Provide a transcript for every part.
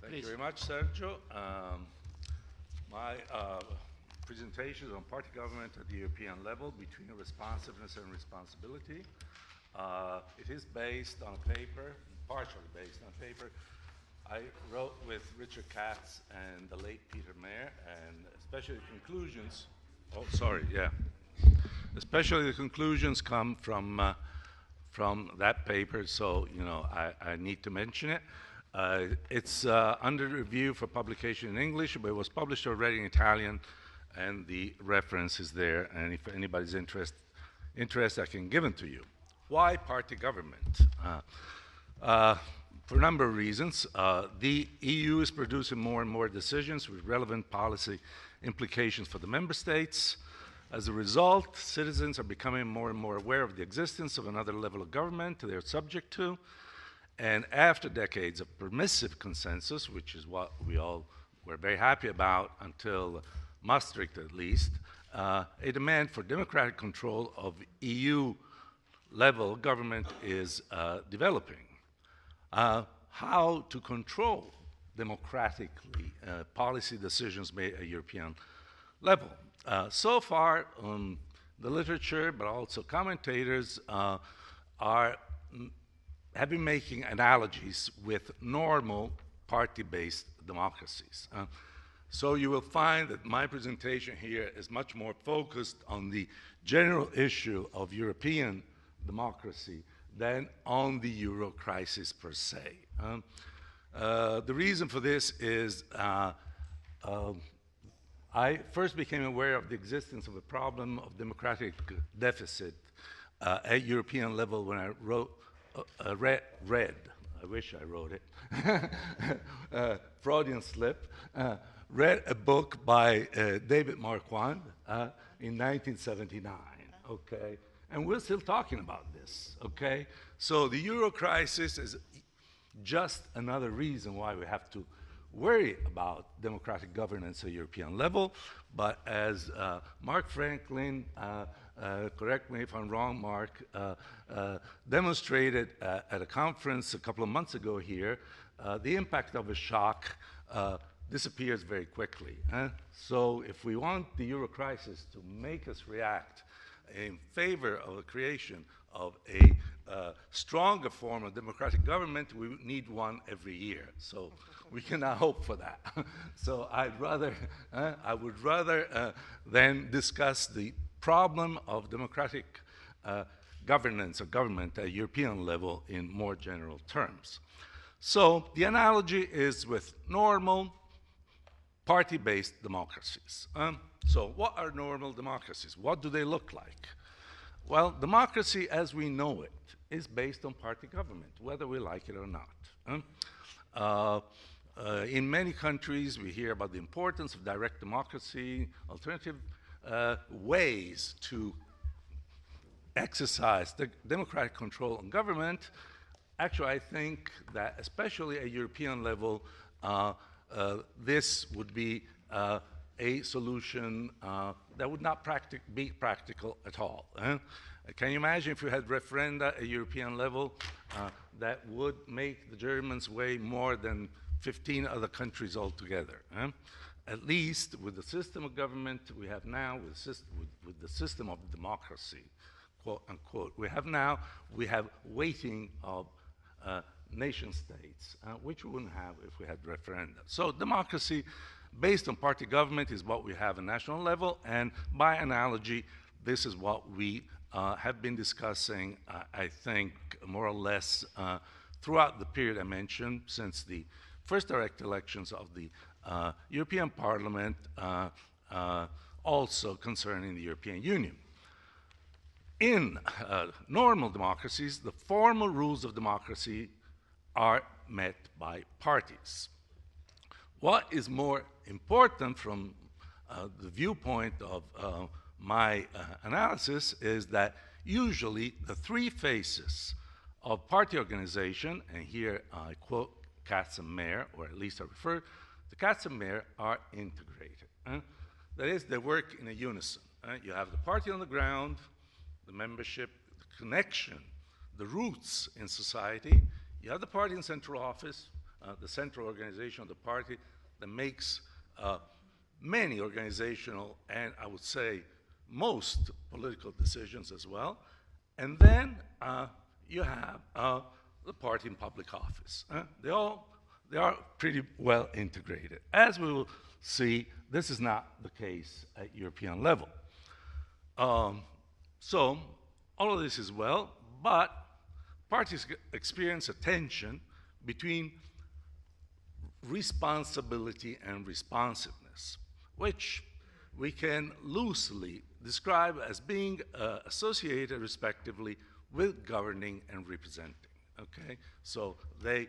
Thank you very much, Sergio. My presentation is on party government at the European level between responsiveness and responsibility. It is based on a paper, partially based on a paper I wrote with Richard Katz and the late Peter Mayer, and especially the conclusions, especially the conclusions come from that paper, so I need to mention it. It's under review for publication in English, but it was published already in Italian, and the reference is there, and if anybody's interested, I can give it to you. Why party government? For a number of reasons. The EU is producing more and more decisions with relevant policy implications for the member states. As a result, citizens are becoming more and more aware of the existence of another level of government they're subject to. And after decades of permissive consensus, which is what we all were very happy about until Maastricht at least, a demand for democratic control of EU-level government is developing. How to control democratically policy decisions made at European level. So far, the literature, but also commentators, have been making analogies with normal party-based democracies. So you will find that my presentation here is much more focused on the general issue of European democracy than on the Euro crisis per se. The reason for this is I first became aware of the existence of a problem of democratic deficit at European level when I read, I wish I wrote it, Freudian slip, read a book by David Marquand in 1979, okay? And we're still talking about this, okay? So the Euro crisis is just another reason why we have to worry about democratic governance at European level. But as Mark Franklin, correct me if I'm wrong, Mark, demonstrated at a conference a couple of months ago here, the impact of a shock disappears very quickly. So if we want the Euro crisis to make us react in favor of the creation of a stronger form of democratic government, we need one every year. So we cannot hope for that. So I would rather then discuss the problem of democratic governance or government at European level in more general terms. So the analogy is with normal party-based democracies. So what are normal democracies? What do they look like? Well, democracy as we know it is based on party government, whether we like it or not. In many countries, we hear about the importance of direct democracy, alternative ways to exercise the democratic control on government. Actually, I think that especially at European level, this would be a solution that would not be practical at all. Can you imagine if you had referenda at European level that would make the Germans weigh more than 15 other countries altogether? At least with the system of government we have now, with the system of democracy, quote unquote, we have weighting of nation states, which we wouldn't have if we had referenda. So democracy based on party government is what we have at national level, and by analogy, this is what we have been discussing, I think, more or less throughout the period I mentioned, since the first direct elections of the European Parliament, also concerning the European Union. In normal democracies, the formal rules of democracy are met by parties. What is more important from the viewpoint of my analysis is that usually the three phases of party organization, and here I quote Katz and Mayer, or at least I refer to Katz and Mayer, are integrated. That is, they work in a unison. You have the party on the ground, the membership, the connection, the roots in society. You have the party in central office, the central organization of the party that makes many organizational and I would say most political decisions as well. And then you have the party in public office. They are pretty well integrated. As we will see, this is not the case at European level. So all of this is well, but parties experience a tension between responsibility and responsiveness, which we can loosely describe as being associated respectively with governing and representing, okay? So they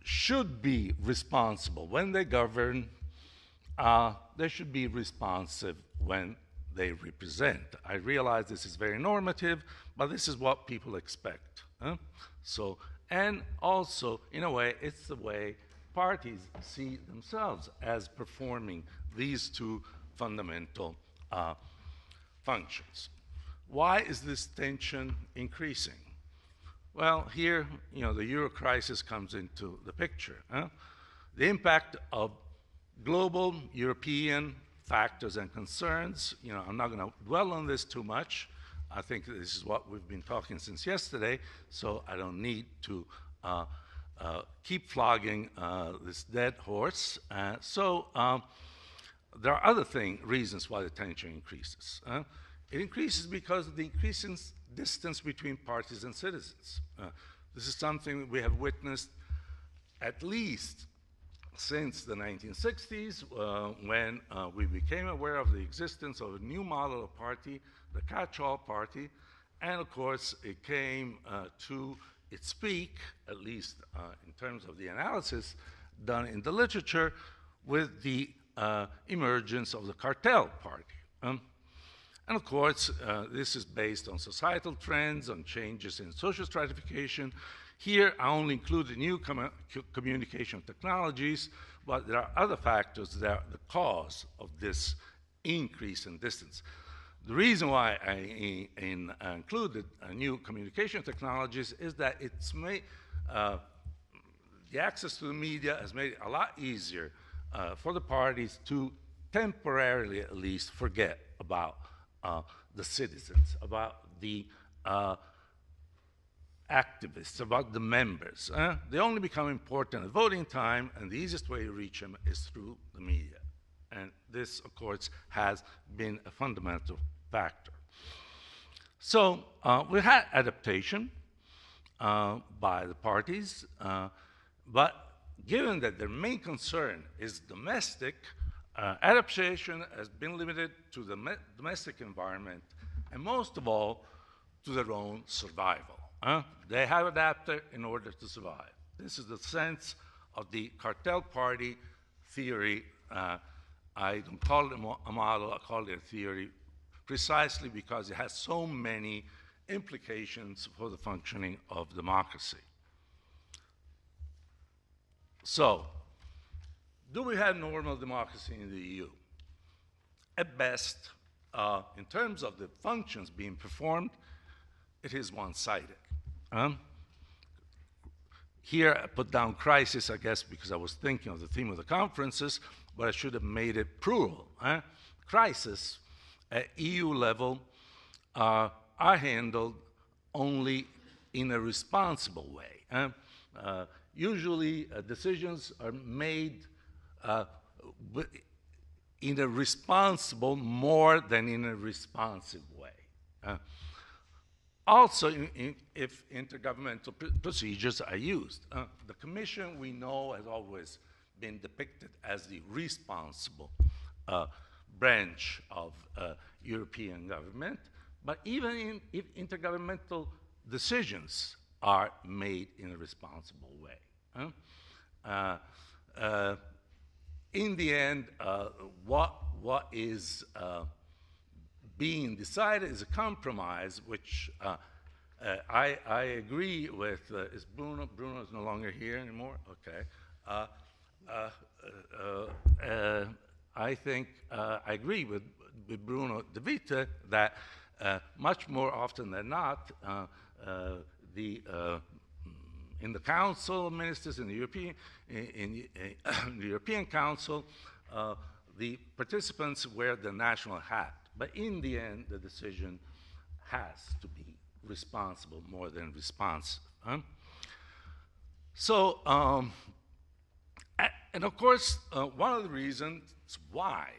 should be responsible when they govern, they should be responsive when they represent. I realize this is very normative, but this is what people expect. So, and also, in a way, it's the way parties see themselves as performing these two fundamental functions. Why is this tension increasing? Well, here, the euro crisis comes into the picture. The impact of global European factors and concerns, I'm not going to dwell on this too much. I think this is what we've been talking since yesterday, so I don't need to keep flogging this dead horse. There are other reasons why the tension increases. It increases because of the increasing distance between parties and citizens. This is something we have witnessed at least since the 1960s, when we became aware of the existence of a new model of party, the catch-all party, and of course it came to its peak, at least in terms of the analysis done in the literature, with the emergence of the cartel party. And of course, this is based on societal trends, on changes in social stratification. Here, I only include the new communication technologies, but there are other factors that are the cause of this increase in distance. The reason why I included new communication technologies is that it's made, the access to the media has made it a lot easier for the parties to temporarily, at least, forget about the citizens, about the activists, about the members. They only become important at voting time, and the easiest way to reach them is through the media. And this, of course, has been a fundamental factor. So we had adaptation by the parties, but given that their main concern is domestic, adaptation has been limited to the domestic environment, and most of all, to their own survival. They have adapted in order to survive. This is the sense of the cartel party theory. I don't call it a model, I call it a theory, precisely because it has so many implications for the functioning of democracy. So, do we have normal democracy in the EU? At best, in terms of the functions being performed, it is one-sided. Here I put down crisis, I guess, because I was thinking of the theme of the conferences, but I should have made it plural. Crisis at EU level are handled only in a responsible way. Usually decisions are made in a responsible more than in a responsive way. Also, if intergovernmental procedures are used. The Commission, we know, has always been depicted as the responsible branch of European government, but even if intergovernmental decisions are made in a responsible way. In the end, what is being decided is a compromise, which I agree with. Is Bruno? Bruno is no longer here anymore. Okay. I think I agree with Bruno De Vita that much more often than not, the in the Council of Ministers, in the the European Council, the participants wear the national hat. But in the end, the decision has to be responsible more than responsive. So, and of course, one of the reasons why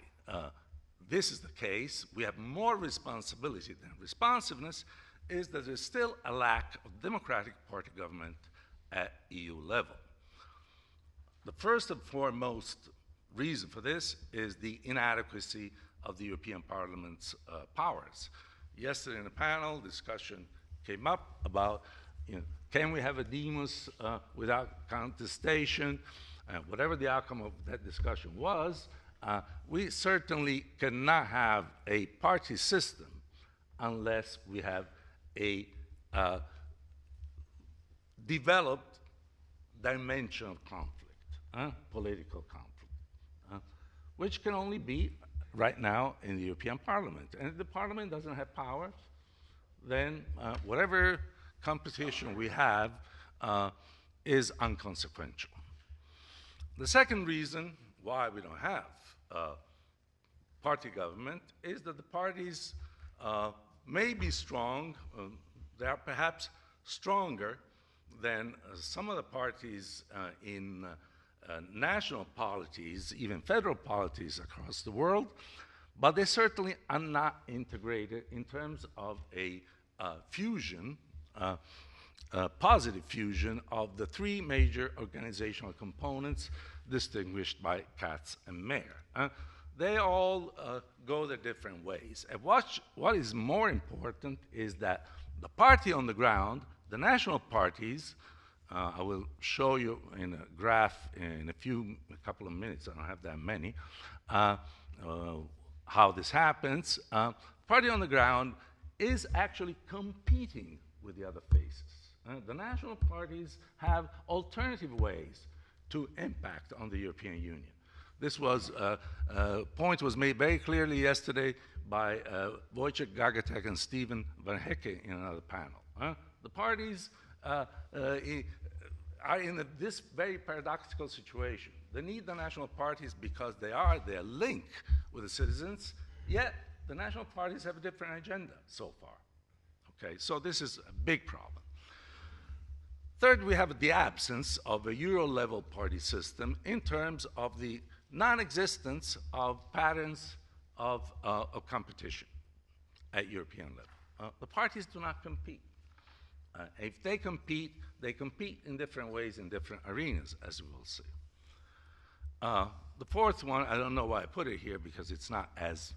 this is the case, we have more responsibility than responsiveness, is that there's still a lack of democratic party government at EU level. The first and foremost reason for this is the inadequacy of the European Parliament's powers. Yesterday in the panel, discussion came up about, can we have a demos without contestation? Whatever the outcome of that discussion was, we certainly cannot have a party system unless we have a developed dimension of conflict, political conflict, which can only be right now in the European Parliament. And if the Parliament doesn't have powers, then whatever competition we have is inconsequential. The second reason why we don't have party government is that the parties may be strong, they are perhaps stronger than some of the parties in national polities, even federal polities across the world, but they certainly are not integrated in terms of a fusion, positive fusion of the three major organizational components distinguished by Katz and Mayer. They all go their different ways. And what is more important is that the party on the ground, the national parties, I will show you in a graph in a couple of minutes, I don't have that many, how this happens. Party on the ground is actually competing with the other faces. The national parties have alternative ways to impact on the European Union. This point was made very clearly yesterday by Wojciech Gagatek and Stephen Van Hecke in another panel. The parties are in this very paradoxical situation. They need the national parties because they are their link with the citizens, yet the national parties have a different agenda so far. Okay, so this is a big problem. Third, we have the absence of a Euro-level party system in terms of the non-existence of patterns of competition at European level. The parties do not compete. If they compete in different ways in different arenas, as we will see. The fourth one, I don't know why I put it here because it's not as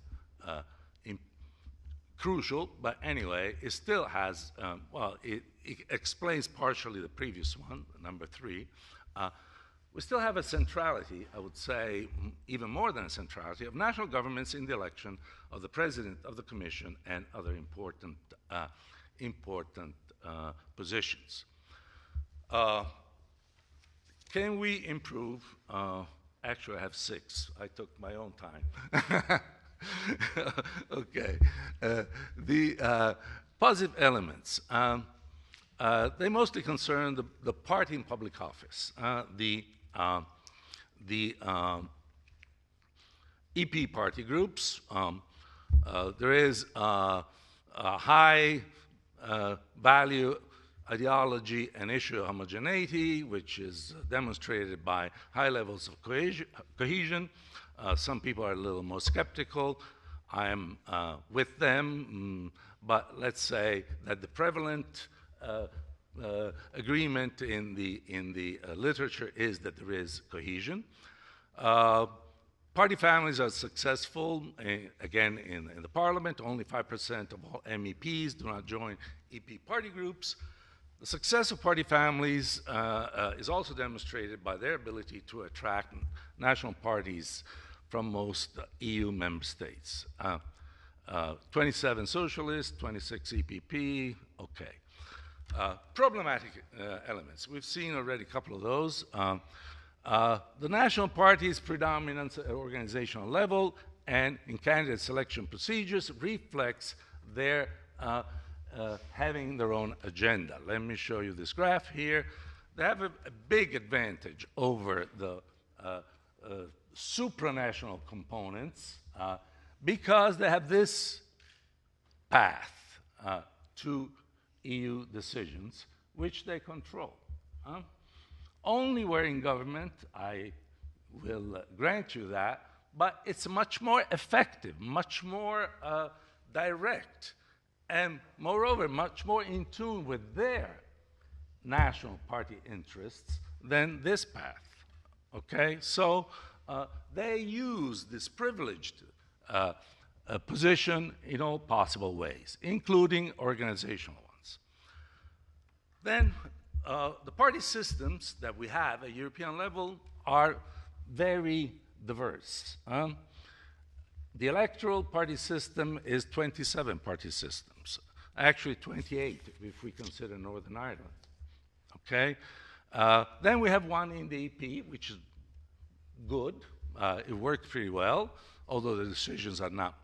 crucial, but anyway, it still has, it explains partially the previous one, number 3. We still have a centrality, I would say, even more than a centrality, of national governments in the election of the President of the Commission and other important positions. Can we improve? Actually, I have 6. I took my own time. Okay. The positive elements. They mostly concern the party in public office. The EP party groups. There is a high value ideology and issue homogeneity, which is demonstrated by high levels of cohesion. Some people are a little more skeptical. I am with them, but let's say that the prevalent agreement in the literature is that there is cohesion. Party families are successful, again, in the parliament. Only 5% of all MEPs do not join EP party groups. The success of party families is also demonstrated by their ability to attract national parties from most EU member states. 27 socialists, 26 EPP, okay. Problematic elements. We've seen already a couple of those. The national party's predominance at organizational level and in candidate selection procedures reflects their having their own agenda. Let me show you this graph here. they have a big advantage over the supranational components because they have this path to EU decisions, which they control. Only where in government, I will grant you that, but it's much more effective, much more direct, and moreover, much more in tune with their national party interests than this path. Okay? So they use this privileged position in all possible ways, including organizational ones. Then the party systems that we have at European level are very diverse. The electoral party system is 27 party systems, actually 28 if we consider Northern Ireland. Okay? Then we have one in the EP, which is good. It worked pretty well, although the decisions are not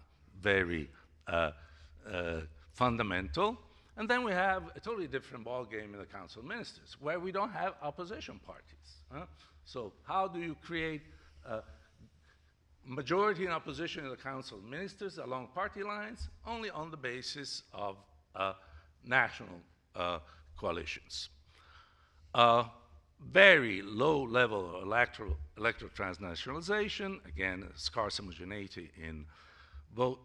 very fundamental. And then we have a totally different ballgame in the Council of Ministers, where we don't have opposition parties. So how do you create a majority in opposition in the Council of Ministers along party lines? Only on the basis of national coalitions. Very low level of electoral transnationalization, again, scarce homogeneity in vote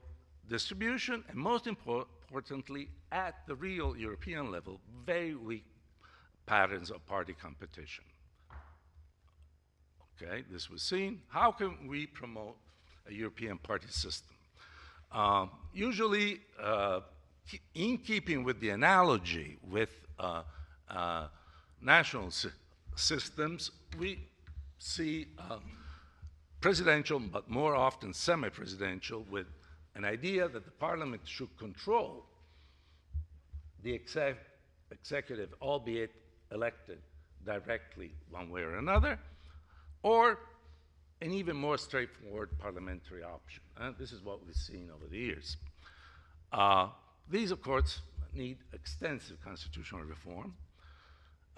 distribution, and most importantly, at the real European level, very weak patterns of party competition. Okay, this was seen. How can we promote a European party system? Usually, in keeping with the analogy with national systems, we see presidential, but more often semi-presidential, with an idea that the parliament should control the executive, albeit elected directly one way or another, or an even more straightforward parliamentary option. This is what we've seen over the years. These, of course, need extensive constitutional reform,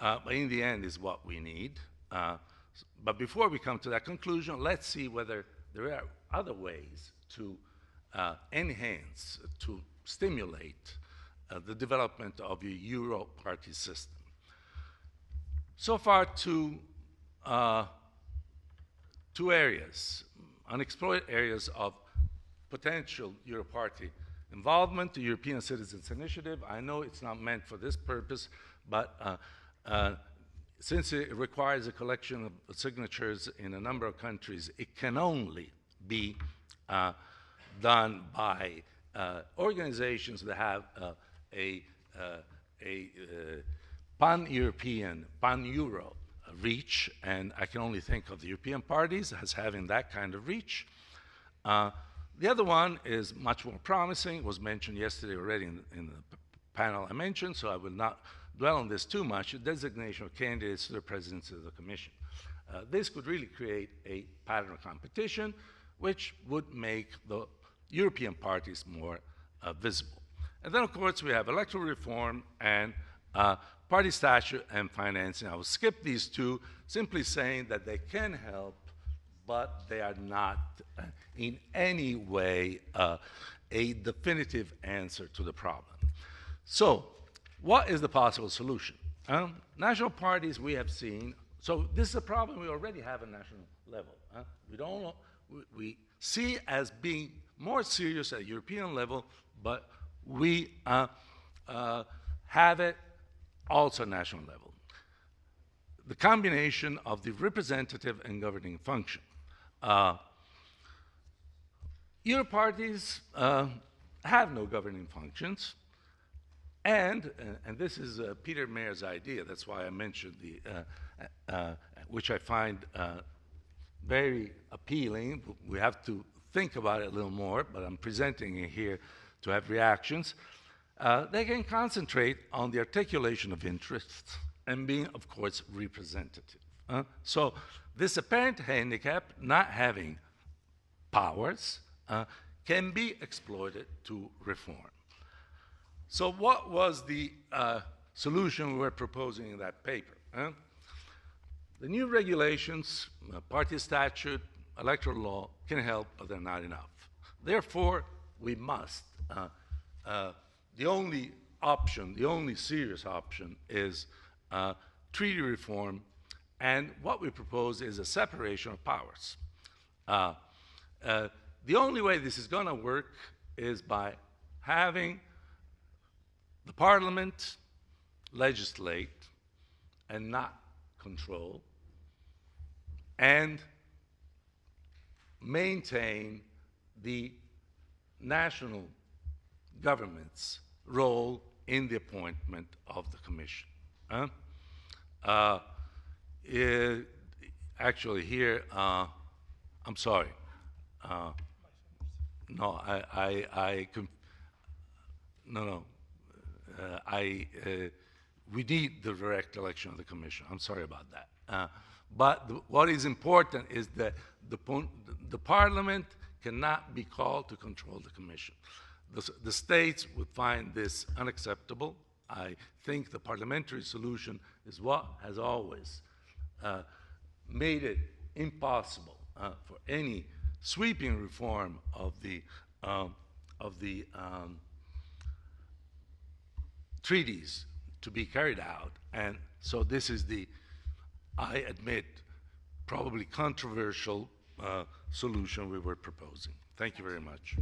but in the end is what we need. But before we come to that conclusion, let's see whether there are other ways to enhance, to stimulate the development of a Euro party system. So far, two areas, unexplored areas of potential Euro party involvement, the European Citizens Initiative. I know it's not meant for this purpose, but since it requires a collection of signatures in a number of countries, it can only be done by organizations that have a pan-European, pan-Euro reach, and I can only think of the European parties as having that kind of reach. The other one is much more promising. It was mentioned yesterday already in the panel I mentioned, so I will not dwell on this too much, the designation of candidates to the presidency of the Commission. This could really create a pattern of competition, which would make the European parties more visible. And then, of course, we have electoral reform and party statute and financing. I will skip these two, simply saying that they can help, but they are not in any way a definitive answer to the problem. So, what is the possible solution? National parties we have seen, so this is a problem we already have at national level. We see as being more serious at European level, but we have it also at national level. The combination of the representative and governing function. Euro parties have no governing functions, and this is Peter Mayer's idea, that's why I mentioned which I find very appealing. We have to think about it a little more, but I'm presenting it here to have reactions. They can concentrate on the articulation of interests and being, of course, representative. So this apparent handicap, not having powers, can be exploited to reform. So what was the solution we were proposing in that paper? The new regulations, party statute, electoral law can help, but they're not enough. Therefore, we must. The only option, the only serious option is treaty reform, and what we propose is a separation of powers. The only way this is going to work is by having the parliament legislate and not control, and maintain the national government's role in the appointment of the commission. Actually, here, I'm sorry. No, we need the direct election of the commission. I'm sorry about that. But what is important is that the parliament cannot be called to control the commission. The states would find this unacceptable. I think the parliamentary solution is what has always made it impossible for any sweeping reform of the treaties to be carried out. And so this is the, I admit, probably controversial solution we were proposing. Thank you very much.